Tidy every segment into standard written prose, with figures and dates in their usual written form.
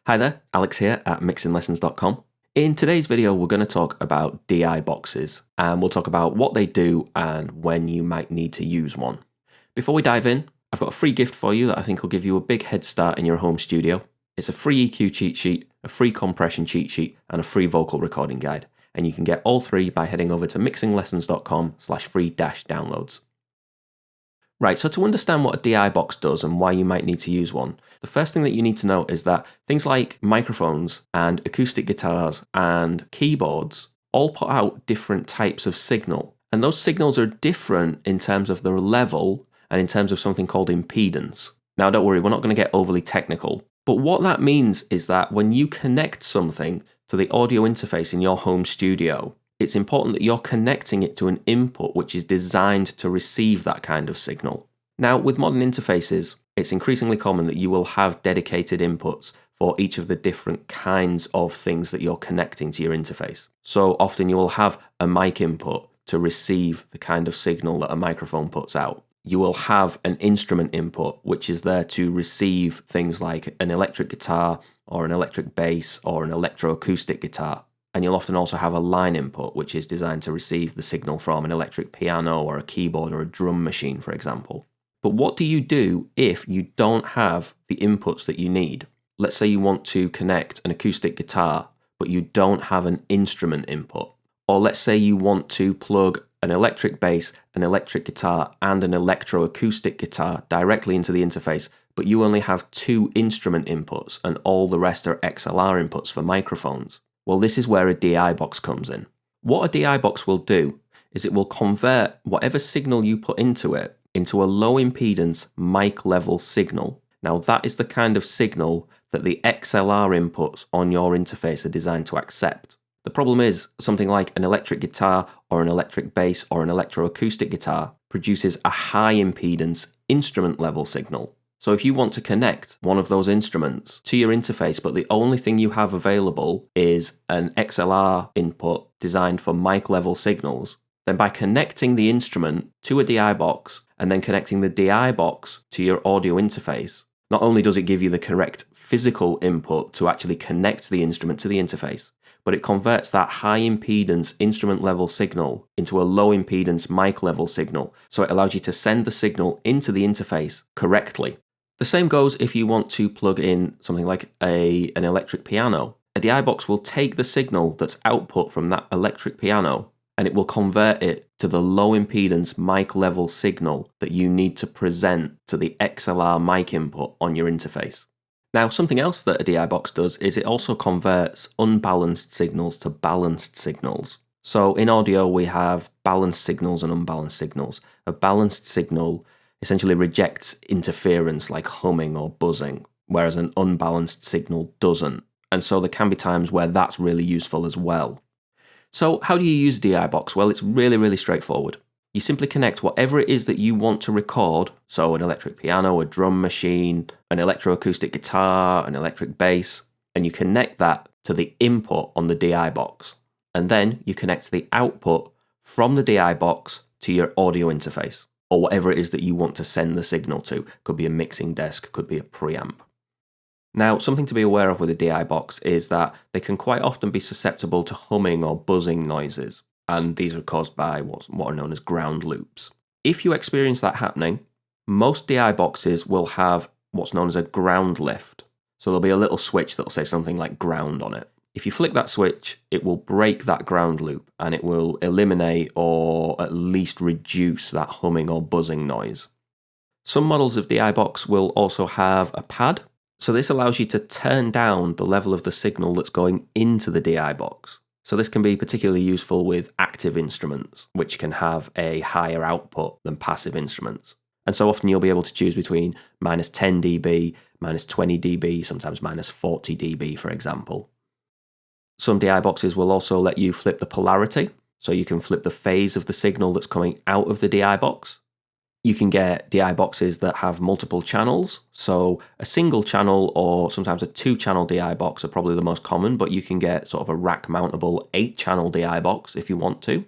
Hi there, Alex here at mixinglessons.com. In today's video, we're going to talk about DI boxes, and we'll talk about what they do and when you might need to use one. Before we dive in, I've got a free gift for you that I think will give you a big head start in your home studio. It's a free EQ cheat sheet, a free compression cheat sheet, and a free vocal recording guide. And you can get all three by heading over to mixinglessons.com/free-downloads. Right, so to understand what a DI box does and why you might need to use one, the first thing that you need to know is that things like microphones and acoustic guitars and keyboards all put out different types of signal. And those signals are different in terms of their level and in terms of something called impedance. Now, don't worry, we're not going to get overly technical. But what that means is that when you connect something to the audio interface in your home studio, it's important that you're connecting it to an input which is designed to receive that kind of signal. Now, with modern interfaces, it's increasingly common that you will have dedicated inputs for each of the different kinds of things that you're connecting to your interface. So often you will have a mic input to receive the kind of signal that a microphone puts out. You will have an instrument input which is there to receive things like an electric guitar or an electric bass or an electroacoustic guitar. And you'll often also have a line input, which is designed to receive the signal from an electric piano or a keyboard or a drum machine, for example. But what do you do if you don't have the inputs that you need? Let's say you want to connect an acoustic guitar, but you don't have an instrument input. Or let's say you want to plug an electric bass, an electric guitar, and an electroacoustic guitar directly into the interface, but you only have two instrument inputs and all the rest are XLR inputs for microphones. Well, this is where a DI box comes in. What a DI box will do is it will convert whatever signal you put into it into a low impedance mic level signal. Now, that is the kind of signal that the XLR inputs on your interface are designed to accept. The problem is something like an electric guitar or an electric bass or an electroacoustic guitar produces a high impedance instrument level signal. So if you want to connect one of those instruments to your interface, but the only thing you have available is an XLR input designed for mic level signals, then by connecting the instrument to a DI box and then connecting the DI box to your audio interface, not only does it give you the correct physical input to actually connect the instrument to the interface, but it converts that high impedance instrument level signal into a low impedance mic level signal. So it allows you to send the signal into the interface correctly. The same goes if you want to plug in something like an electric piano. A DI box will take the signal that's output from that electric piano and it will convert it to the low impedance mic level signal that you need to present to the XLR mic input on your interface. Now, something else that a DI box does is it also converts unbalanced signals to balanced signals. So in audio, we have balanced signals and unbalanced signals. A balanced signal essentially rejects interference like humming or buzzing, whereas an unbalanced signal doesn't. And so there can be times where that's really useful as well. So how do you use a DI box? Well, it's really straightforward. You simply connect whatever it is that you want to record, so an electric piano, a drum machine, an electroacoustic guitar, an electric bass, and you connect that to the input on the DI box. And then you connect the output from the DI box to your audio interface, or whatever it is that you want to send the signal to. Could be a mixing desk, could be a preamp. Now, something to be aware of with a DI box is that they can quite often be susceptible to humming or buzzing noises, and these are caused by what are known as ground loops. If you experience that happening, most DI boxes will have what's known as a ground lift. So there'll be a little switch that'll say something like ground on it. If you flick that switch, it will break that ground loop and it will eliminate or at least reduce that humming or buzzing noise. Some models of DI box will also have a pad. So this allows you to turn down the level of the signal that's going into the DI box. So this can be particularly useful with active instruments, which can have a higher output than passive instruments. And so often you'll be able to choose between minus 10 dB, minus 20 dB, sometimes minus 40 dB, for example. Some DI boxes will also let you flip the polarity, so you can flip the phase of the signal that's coming out of the DI box. You can get DI boxes that have multiple channels, so a single channel or sometimes a 2-channel DI box are probably the most common, but you can get sort of a rack-mountable 8-channel DI box if you want to.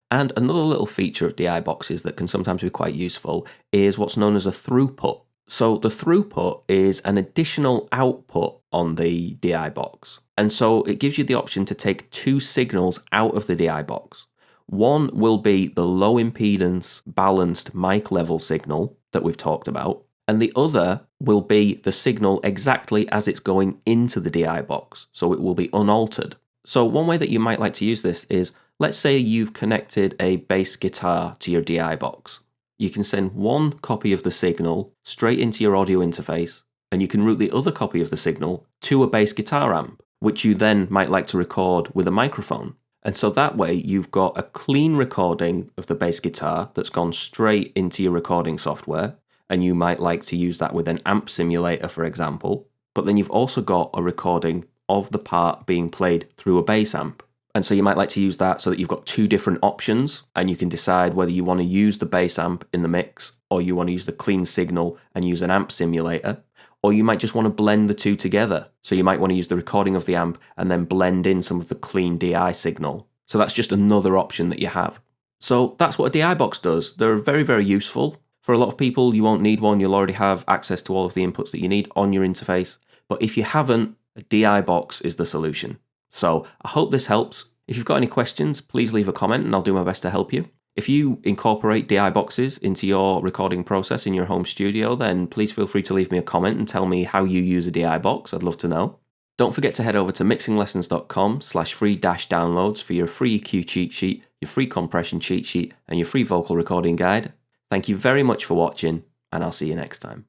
And another little feature of DI boxes that can sometimes be quite useful is what's known as a throughput. So the throughput is an additional output on the DI box. And so it gives you the option to take two signals out of the DI box. One will be the low impedance balanced mic level signal that we've talked about, and the other will be the signal exactly as it's going into the DI box, so it will be unaltered. So one way that you might like to use this is, let's say you've connected a bass guitar to your DI box. You can send one copy of the signal straight into your audio interface, and you can route the other copy of the signal to a bass guitar amp, which you then might like to record with a microphone. And so that way you've got a clean recording of the bass guitar that's gone straight into your recording software, and you might like to use that with an amp simulator, for example. But then you've also got a recording of the part being played through a bass amp. And so you might like to use that so that you've got two different options, and you can decide whether you want to use the bass amp in the mix, or you want to use the clean signal and use an amp simulator. Or you might just want to blend the two together. So you might want to use the recording of the amp and then blend in some of the clean DI signal. So that's just another option that you have. So that's what a DI box does. They're very, very useful. For a lot of people, you won't need one. You'll already have access to all of the inputs that you need on your interface. But if you haven't, a DI box is the solution. So I hope this helps. If you've got any questions, please leave a comment and I'll do my best to help you. If you incorporate DI boxes into your recording process in your home studio, then please feel free to leave me a comment and tell me how you use a DI box. I'd love to know. Don't forget to head over to mixinglessons.com/free-downloads for your free EQ cheat sheet, your free compression cheat sheet, and your free vocal recording guide. Thank you very much for watching, and I'll see you next time.